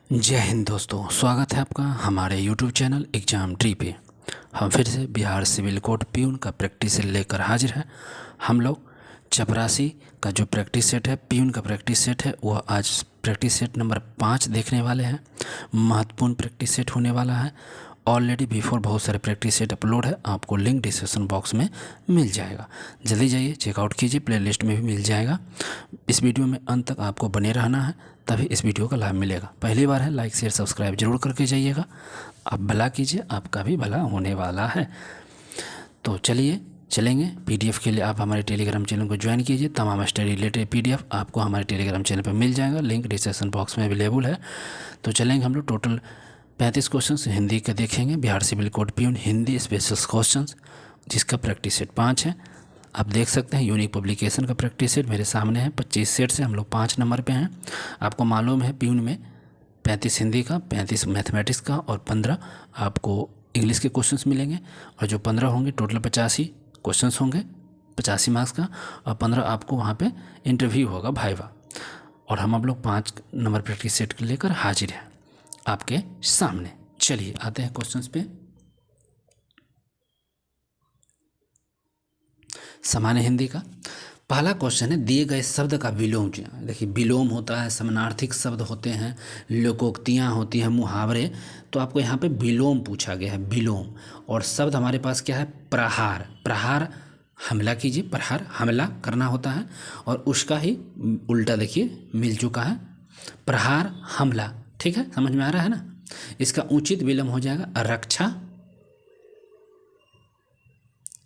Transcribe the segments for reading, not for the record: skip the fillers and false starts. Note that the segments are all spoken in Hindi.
जय हिंद दोस्तों, स्वागत है आपका हमारे YouTube चैनल एग्ज़ाम ट्री पे। हम फिर से बिहार सिविल कोड प्यून का प्रैक्टिस लेकर हाजिर हैं। हम लोग चपरासी का जो प्रैक्टिस सेट है, प्यून का प्रैक्टिस सेट है, वह आज प्रैक्टिस सेट नंबर 5 देखने वाले हैं। महत्वपूर्ण प्रैक्टिस सेट होने वाला है। ऑलरेडी बिफोर बहुत सारे प्रैक्टिस सेट अपलोड है, आपको लिंक डिस्क्रिप्शन बॉक्स में मिल जाएगा। जल्दी जाइए, चेकआउट कीजिए, प्लेलिस्ट में भी मिल जाएगा। इस वीडियो में अंत तक आपको बने रहना है, तभी इस वीडियो का लाभ मिलेगा। पहली बार है, लाइक शेयर सब्सक्राइब जरूर करके जाइएगा। आप भला कीजिए, आपका भी भला होने वाला है। तो चलिए चलेंगे। पीडीएफ के लिए आप हमारे टेलीग्राम चैनल को ज्वाइन कीजिए। तमाम स्टडी रिलेटेड पीडीएफ आपको हमारे टेलीग्राम चैनल पर मिल जाएगा, लिंक डिस्क्रिप्शन बॉक्स में अवेलेबल है। तो चलेंगे हम लोग। टोटल 35 क्वेश्चन हिंदी के देखेंगे। Bihar civil code peon Hindi special question, जिसका प्रैक्टिस सेट 5 है। आप देख सकते हैं यूनिक पब्लिकेशन का प्रैक्टिस सेट मेरे सामने है। 25 सेट से हम लोग 5 नंबर पे हैं। आपको मालूम है प्यून में 35 हिंदी का, 35 मैथमेटिक्स का और 15 आपको इंग्लिश के क्वेश्चंस मिलेंगे। और जो 15 होंगे, टोटल 85 क्वेश्चंस होंगे, 85 मार्क्स का। और 15 आपको वहाँ पे इंटरव्यू होगा, भाईवा। और हम लोग 5 नंबर प्रैक्टिस सेट लेकर हाजिर हैं आपके सामने। चलिए आते हैं क्वेश्चंस पे। सामान्य हिंदी का पहला क्वेश्चन है, दिए गए शब्द का विलोम। देखिए, विलोम होता है, समानार्थिक शब्द होते हैं, लोकोक्तियाँ होती हैं, मुहावरे। तो आपको यहाँ पे विलोम पूछा गया है, विलोम। और शब्द हमारे पास क्या है? प्रहार। प्रहार हमला कीजिए, प्रहार हमला करना होता है। और उसका ही उल्टा देखिए मिल चुका है, प्रहार हमला। ठीक है, समझ में आ रहा है ना? इसका उचित विलोम हो जाएगा रक्षा।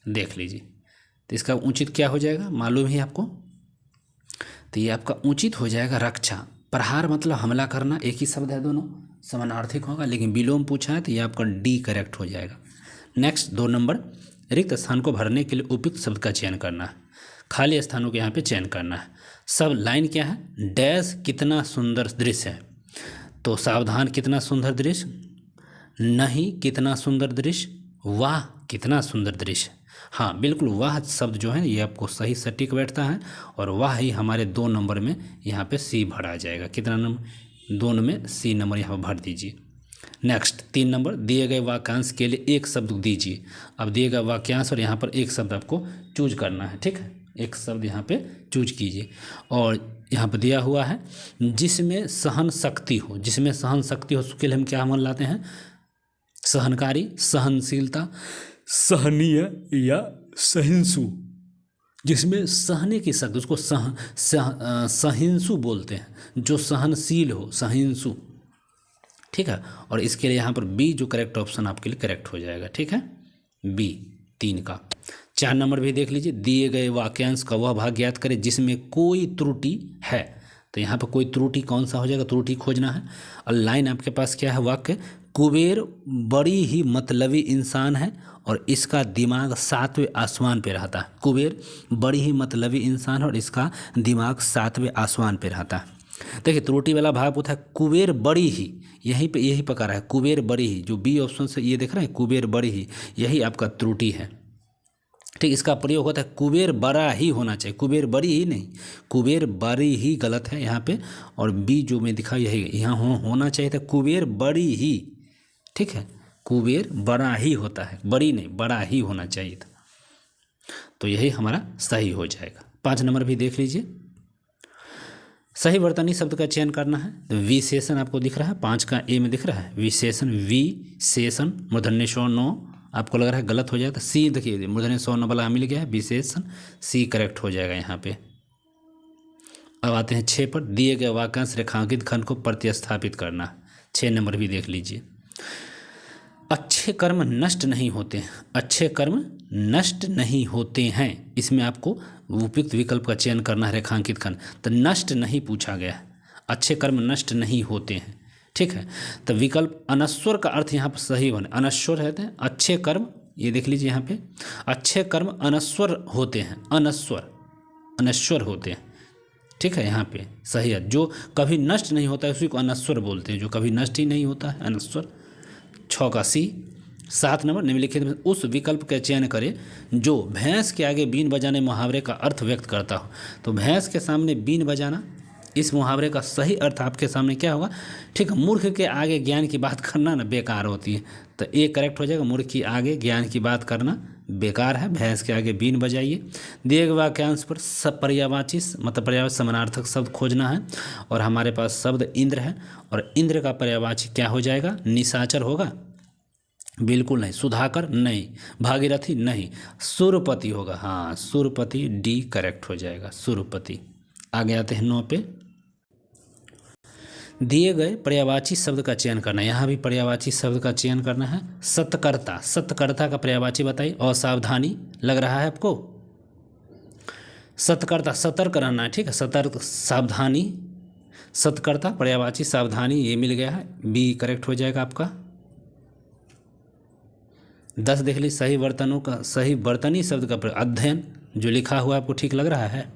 देख लीजिए, तो इसका उचित क्या हो जाएगा, मालूम ही आपको। तो ये आपका उचित हो जाएगा रक्षा। प्रहार मतलब हमला करना, एक ही शब्द है, दोनों समानार्थिक होगा। लेकिन विलोम पूछा है तो ये आपका डी करेक्ट हो जाएगा। नेक्स्ट 2 नंबर, रिक्त स्थान को भरने के लिए उपयुक्त शब्द का चयन करना है। खाली स्थानों के यहाँ पे चयन करना है। सब लाइन क्या है? डैश कितना सुंदर दृश्य है। तो सावधान कितना सुंदर दृश्य, नहीं कितना सुंदर दृश्य, वाह कितना सुंदर दृश्य। हाँ बिल्कुल, वाह शब्द जो है ये आपको सही सटीक बैठता है। और वाह ही हमारे 2 नंबर में यहाँ पे सी भरा जाएगा। कितना नंबर? 2 में सी नंबर यहाँ पर भर दीजिए। नेक्स्ट 3 नंबर, दिए गए वाक्यांश के लिए एक शब्द दीजिए। अब दिए गए वाक्यांश और यहाँ पर एक शब्द आपको चूज करना है। ठीक है, एक शब्द यहाँ पे चूज कीजिए। और यहाँ पर दिया हुआ है, जिसमें सहन शक्ति हो। जिसमें सहन शक्ति हो उसके लिए हम क्या मान लाते हैं? सहनकारी, सहनशीलता, सहनीय या सहिंसु। जिसमें सहने की शक्ति, उसको सहिंसु बोलते हैं। जो सहनशील हो, सहिंसु। ठीक है, और इसके लिए यहाँ पर बी जो करेक्ट ऑप्शन आपके लिए करेक्ट हो जाएगा। ठीक है, बी 3 का। 4 नंबर भी देख लीजिए, दिए गए वाक्यांश का वह भाग ज्ञात करें जिसमें कोई त्रुटि है। तो यहाँ पर कोई त्रुटि कौन सा हो जाएगा? त्रुटि खोजना है। और लाइन आपके पास क्या है? वाक्य, कुबेर बड़ी ही मतलबी इंसान है और इसका दिमाग 7वें आसमान पे रहता है। कुबेर बड़ी ही मतलबी इंसान है और इसका दिमाग 7वें आसमान पे रहता है। देखिए, त्रुटि वाला भाग पूछा है, कुबेर बड़ी ही, यहीं पे यही पकड़ा है, कुबेर बड़ी ही। जो बी ऑप्शन से ये देख रहे हैं, कुबेर बड़ी ही, यही आपका त्रुटि है। ठीक, इसका प्रयोग होता है कुबेर बड़ा ही होना चाहिए, कुबेर बड़ी ही नहीं, कुबेर बड़ी ही गलत है यहाँ पे। और बी जो मैं दिखा यही यहाँ होना चाहिए था, कुबेर बड़ी ही। ठीक है, कुबेर बड़ा ही होता है, बड़ी नहीं, बड़ा ही होना चाहिए था। तो यही हमारा सही हो जाएगा। 5 नंबर भी देख लीजिए, सही वर्तनी शब्द का चयन करना है। तो विशेषण आपको दिख रहा है, 5 का ए में दिख रहा है विशेषण, विशेषण मूर्धन्य ष न आपको लग रहा है गलत हो जाएगा। सी देखिए, मूर्धन्य ष न वाला मिल गया है, विशेषण सी करेक्ट हो जाएगा यहाँ पे। अब आते हैं 6 पर, दिए गए वाक्यांश रेखांकित खंड को प्रतिस्थापित करना है। 6 नंबर भी देख लीजिए, अच्छे कर्म नष्ट नहीं होते हैं। अच्छे कर्म नष्ट नहीं होते हैं, इसमें आपको उपयुक्त विकल्प का चयन करना है। रेखांकित खंड, तो नष्ट नहीं पूछा गया है, अच्छे कर्म नष्ट नहीं होते हैं। ठीक है, तो विकल्प अनश्वर का अर्थ यहाँ पर सही बने। अनश्वर रहते हैं अच्छे कर्म, ये देख लीजिए यहाँ पे, अच्छे कर्म अनश्वर होते हैं, अनश्वर अनश्वर होते हैं। ठीक है, यहाँ पे सही है। जो कभी नष्ट नहीं होता है उसी को अनश्वर बोलते हैं, जो कभी नष्ट ही नहीं होता है, अनश्वर। 6 का सी। 7 नंबर, निम्नलिखित में उस विकल्प का चयन करें जो भैंस के आगे बीन बजाने मुहावरे का अर्थ व्यक्त करता हो। तो भैंस के सामने बीन बजाना इस मुहावरे का सही अर्थ आपके सामने क्या होगा? ठीक है, मूर्ख के आगे ज्ञान की बात करना ना बेकार होती है, तो ये करेक्ट हो जाएगा। मूर्ख के आगे ज्ञान की बात करना बेकार है, भैंस के आगे बीन बजाइए। दिए गए वाक्यांश पर सब पर्यायवाची मतलब पर्यायवाची समानार्थक शब्द खोजना है, और हमारे पास शब्द इंद्र है, और इंद्र का पर्यायवाची क्या हो जाएगा? निशाचर होगा? बिल्कुल नहीं। सुधाकर नहीं। भागीरथी नहीं। सूर्यपति होगा, हाँ सूर्यपति, डी करेक्ट हो जाएगा, सूर्यपति। आगे आते हैं 9 पे। दिए गए पर्यायवाची शब्द का चयन करना, यहाँ भी पर्यायवाची शब्द का चयन करना है। सतकर्ता, सतकर्ता का पर्यायवाची बताइए। असावधानी लग रहा है आपको? सतकर्ता सतर्क रहना है, ठीक है, सतर्क, सावधानी, सतकर्ता पर्यायवाची सावधानी, ये मिल गया है, बी करेक्ट हो जाएगा आपका। 10 देख लीजिए, सही बर्तनों का, सही बर्तनी शब्द का अध्ययन जो लिखा हुआ आपको ठीक लग रहा है।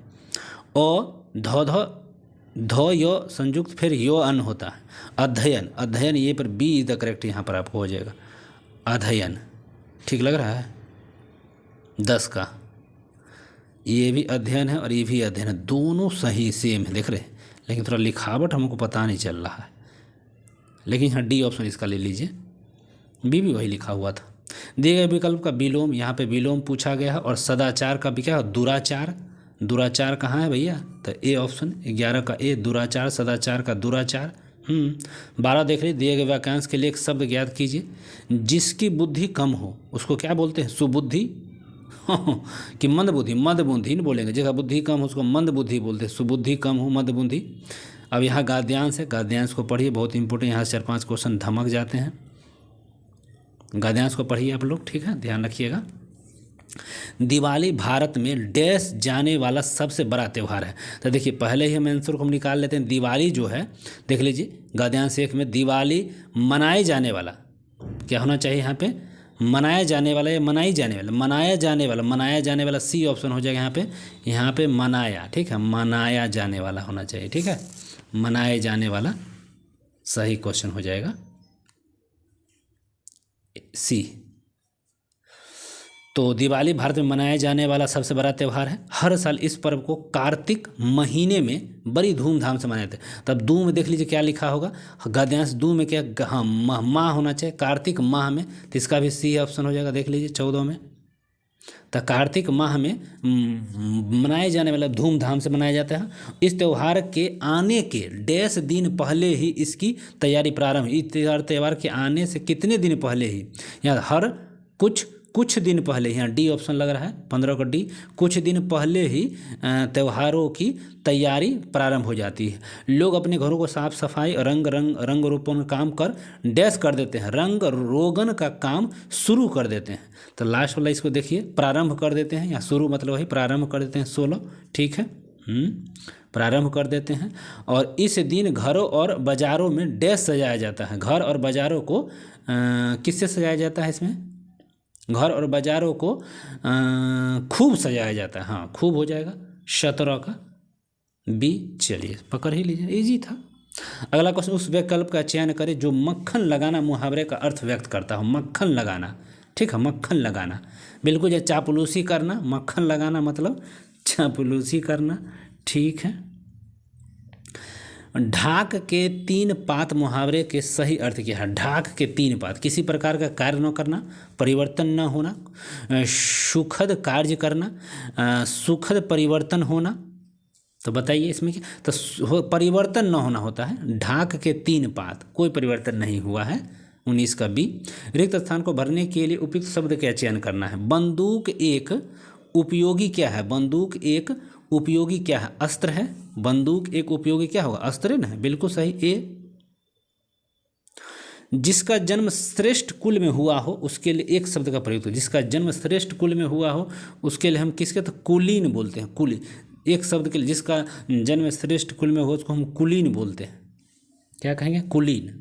धो यो संयुक्त फिर यो अन होता है। अध्ययन, अध्ययन ये पर बी इज द करेक्ट यहाँ पर आपको हो जाएगा। अध्ययन ठीक लग रहा है? 10 का ये भी अध्ययन है और ये भी अध्ययन है, दोनों सही सेम है, देख रहे हैं, लेकिन थोड़ा लिखावट हमको पता नहीं चल रहा है। लेकिन यहाँ डी ऑप्शन इसका ले लीजिए, बी भी वही लिखा हुआ था। दिए गए विकल्प का विलोम, यहाँ पे विलोम पूछा गया है, और सदाचार का भी क्या है? दुराचार। दुराचार कहाँ है भैया? तो ए ऑप्शन 11 का ए, दुराचार, सदाचार का दुराचार। 12 देख लीजिए, दिए गए वाक्यांश के लिए एक शब्द ज्ञात कीजिए। जिसकी बुद्धि कम हो उसको क्या बोलते हैं? सुबुद्धि कि मंद बुद्धि? मंद बुद्धि नहीं बोलेंगे, जिसका बुद्धि कम हो उसको मंद बुद्धि बोलते हैं। सुबुद्धि कम हो, मंद बुद्धि। अब यहाँ गद्यांश है, गद्यांश को पढ़िए, बहुत इंपॉर्टेंट, यहाँ से 4-5 क्वेश्चन धमक जाते हैं। गद्यांश को पढ़िए आप लोग, ठीक है, ध्यान रखिएगा। दिवाली भारत में डैश जाने वाला सबसे बड़ा त्यौहार है। तो देखिए पहले ही हम आंसर को हम निकाल लेते हैं। दिवाली जो है, देख लीजिए गद्यांश 1 में दिवाली मनाए जाने वाला क्या होना चाहिए? यहाँ पे मनाया जाने वाला या मनाई जाने वाला? मनाया जाने वाला, मनाया जाने वाला सी ऑप्शन हो जाएगा यहाँ पे मनाया, ठीक है, मनाया जाने वाला होना चाहिए, ठीक है, मनाए जाने वाला सही क्वेश्चन हो जाएगा सी। तो दिवाली भारत में मनाया जाने वाला सबसे बड़ा त्यौहार है। हर साल इस पर्व को कार्तिक महीने में बड़ी धूमधाम से मनाते हैं। तब दू में देख लीजिए क्या लिखा होगा? गद्यांश दू में क्या? हाँ माह होना चाहिए, कार्तिक माह में, तो इसका भी सी ऑप्शन हो जाएगा। देख लीजिए 14 में, तो कार्तिक माह में मनाए जाने वाला, धूमधाम से मनाया जाता है। इस त्यौहार के आने के डैश दिन पहले ही इसकी तैयारी प्रारंभ। इस त्यौहार के आने से कितने दिन पहले ही, यहाँ हर कुछ दिन पहले, यहाँ डी ऑप्शन लग रहा है 15 का डी, कुछ दिन पहले ही त्योहारों की तैयारी प्रारंभ हो जाती है। लोग अपने घरों को साफ सफाई, रंग रोपण काम कर डैश कर देते हैं, रंग रोगन का काम शुरू कर देते हैं। तो लास्ट वाला इसको देखिए, प्रारंभ कर देते हैं, या शुरू मतलब वही प्रारंभ कर देते हैं 16, ठीक है, प्रारंभ कर देते हैं। और इस दिन घरों और बाज़ारों में डैश सजाया जाता है। घर और बाज़ारों को किससे सजाया जाता है? इसमें घर और बाज़ारों को खूब सजाया जाता है, हाँ खूब हो जाएगा 17 का बी। चलिए पकड़ ही लीजिए, इजी था। अगला क्वेश्चन, उस विकल्प का चयन करें जो मक्खन लगाना मुहावरे का अर्थ व्यक्त करता हो। मक्खन लगाना, ठीक है, मक्खन लगाना, बिल्कुल जो चापलूसी करना, मक्खन लगाना मतलब चापलूसी करना, ठीक है। ढाक के 3 पात मुहावरे के सही अर्थ क्या है? ढाक के 3 पात, किसी प्रकार का कार्य न करना, परिवर्तन न होना, सुखद कार्य करना, सुखद परिवर्तन होना। तो बताइए इसमें क्या? तो परिवर्तन न होना होता है। ढाक के 3 पात, कोई परिवर्तन नहीं हुआ है, 19 का बी। रिक्त स्थान को भरने के लिए उपयुक्त शब्द का चयन करना है। बंदूक एक उपयोगी क्या है? बंदूक एक उपयोगी क्या है? अस्त्र है। बंदूक एक उपयोगी क्या होगा? अस्त्र है ना, बिल्कुल सही ए। जिसका जन्म श्रेष्ठ कुल में हुआ हो उसके लिए एक शब्द का प्रयोग। जिसका जन्म श्रेष्ठ कुल में हुआ हो उसके लिए हम किसके? तो कुलीन बोलते हैं, कुलीन। एक शब्द के लिए जिसका जन्म श्रेष्ठ कुल में हो उसको हम कुलीन बोलते हैं। क्या कहेंगे? कुलीन।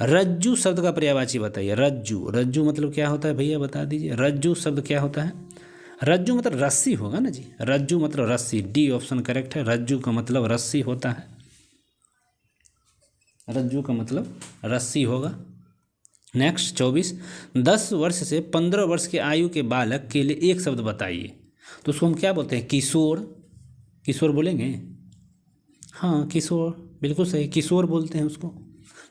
रज्जू शब्द का पर्यायवाची बताइए। रज्जू, रज्जू मतलब क्या होता है भैया बता दीजिए। रज्जू शब्द क्या होता है? रज्जू मतलब रस्सी होगा ना जी, रज्जू मतलब रस्सी, डी ऑप्शन करेक्ट है। रज्जू का मतलब रस्सी होता है, रज्जू का मतलब रस्सी होगा। नेक्स्ट 24, 10 वर्ष से 15 वर्ष की आयु के बालक के लिए एक शब्द बताइए। तो उसको हम क्या बोलते हैं? किशोर। किशोर बोलेंगे, हाँ किशोर, बिल्कुल सही, किशोर बोलते हैं उसको।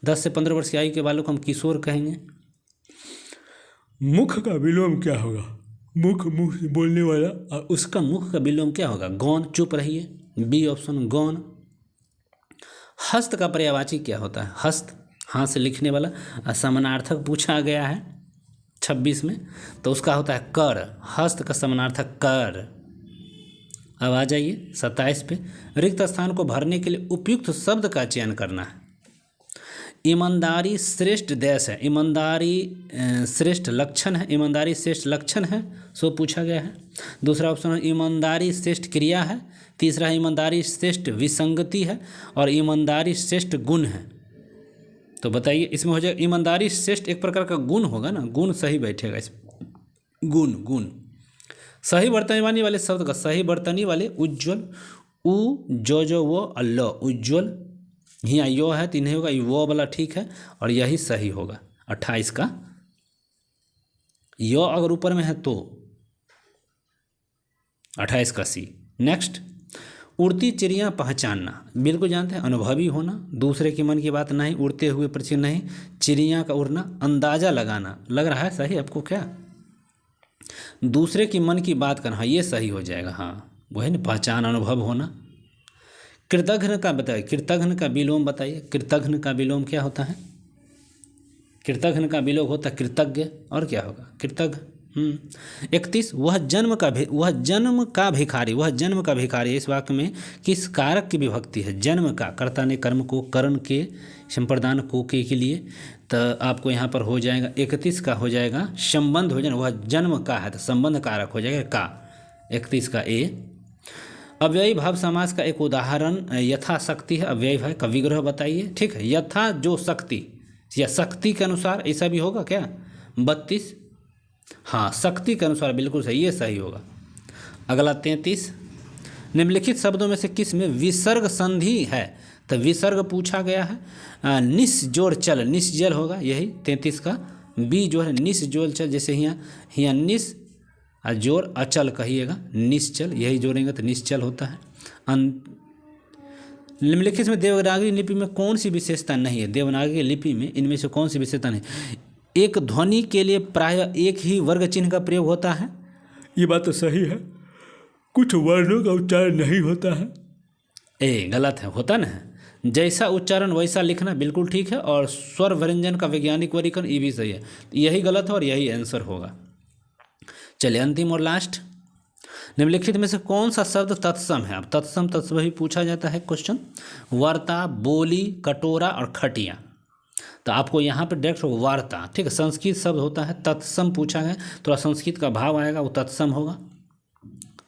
10 से 15 वर्ष की आयु के बालों को हम किशोर कहेंगे। मुख का विलोम क्या होगा? मुख से बोलने वाला, और उसका मुख का विलोम क्या होगा? गौन। चुप रहिए, बी ऑप्शन गौन। हस्त का पर्यायवाची क्या होता है? हस्त, हाथ से लिखने वाला। समानार्थक पूछा गया है 26 में, तो उसका होता है कर। हस्त का समानार्थक कर। अब आ जाइए 27 पे। रिक्त स्थान को भरने के लिए उपयुक्त शब्द का चयन करना है। ईमानदारी श्रेष्ठ देश है, ईमानदारी श्रेष्ठ लक्षण है, ईमानदारी श्रेष्ठ लक्षण है, सो पूछा गया है। दूसरा ऑप्शन है ईमानदारी श्रेष्ठ क्रिया है। तीसरा है ईमानदारी श्रेष्ठ विसंगति है, और ईमानदारी श्रेष्ठ गुण है। तो बताइए इसमें हो जाएगा ईमानदारी श्रेष्ठ एक प्रकार का गुण होगा ना, गुण सही बैठेगा इसमें। गुण सही बर्तनी वाले शब्द का सही बर्तनी वाले उज्ज्वल, उ जो वो अल्लो, उज्ज्वल। यहाँ यो है तो नहीं होगा, वो वाला ठीक है, और यही सही होगा 28 का। यो अगर ऊपर में है तो 28 का सी। नेक्स्ट, उड़ती चिड़िया पहचानना, बिल्कुल जानते हैं, अनुभवी होना, दूसरे के मन की बात नहीं, उड़ते हुए परिचित नहीं, चिड़िया का उड़ना, अंदाजा लगाना। लग रहा है सही आपको क्या? दूसरे की मन की बात करना, ये सही हो जाएगा। हाँ वही ना, पहचान, अनुभव होना। कृतघ्न का बताइए, कृतघ्न का विलोम बताइए। कृतघ्न का विलोम क्या होता है? कृतघ्न का विलोम होता है कृतज्ञ, और क्या होगा? कृतज्ञ। 31, वह जन्म का भिखारी। इस वाक्य में किस कारक की विभक्ति है? जन्म का, कर्ता ने कर्म को करण के संप्रदान को के लिए, तो आपको यहाँ पर हो जाएगा 31 का हो जाएगा संबंध हो जाएगा, वह जन्म का है तो संबंध कारक हो जाएगा का, 31 का ए। अव्ययी भाव समास का एक उदाहरण यथाशक्ति है, अव्ययी भाव का विग्रह बताइए। ठीक है, यथा जो शक्ति या शक्ति के अनुसार, ऐसा भी होगा क्या? 32, हाँ शक्ति के अनुसार, बिल्कुल सही, ये सही होगा। अगला 33, निम्नलिखित शब्दों में से किस में विसर्ग संधि है? तो विसर्ग पूछा गया है। निस्जोड़ चल, निस्जल होगा यही 33 का। बी जो है निस्जोड़ चल, जैसे यहाँ निस जोर अचल कहिएगा, निश्चल, यही जोड़ेंगे तो निश्चल होता है। निम्नलिखित में देवनागरी लिपि में कौन सी विशेषता नहीं है? देवनागरी लिपि में इनमें से कौन सी विशेषता नहीं? एक ध्वनि के लिए प्रायः एक ही वर्ग चिन्ह का प्रयोग होता है, ये बात तो सही है। कुछ वर्णों का उच्चारण नहीं होता है, ए गलत है, होता ना है। जैसा उच्चारण वैसा लिखना, बिल्कुल ठीक है। और स्वर व्यंजन का वैज्ञानिक वर्गीकरण, ये भी सही है। यही गलत है और यही आंसर होगा। चलिए अंतिम और लास्ट, निम्नलिखित में से कौन सा शब्द तत्सम है? अब तत्सम तत्सम ही पूछा जाता है क्वेश्चन। वार्ता, बोली, कटोरा और खटिया। तो आपको यहाँ पर डायरेक्ट वार्ता, ठीक है, संस्कृत शब्द होता है, तत्सम पूछा है, थोड़ा संस्कृत का भाव आएगा, वो तत्सम होगा।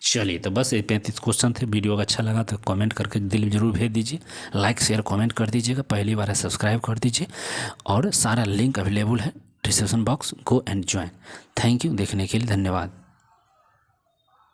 चलिए तो बस ये 35 क्वेश्चन थे। वीडियो अगर अच्छा लगा तो कमेंट करके दिल जरूर भेज दीजिए, लाइक शेयर कमेंट कर दीजिएगा, पहली बार है सब्सक्राइब कर दीजिए, और सारा लिंक अवेलेबल है description box, go and join. Thank you, देखने के लिए धन्यवाद।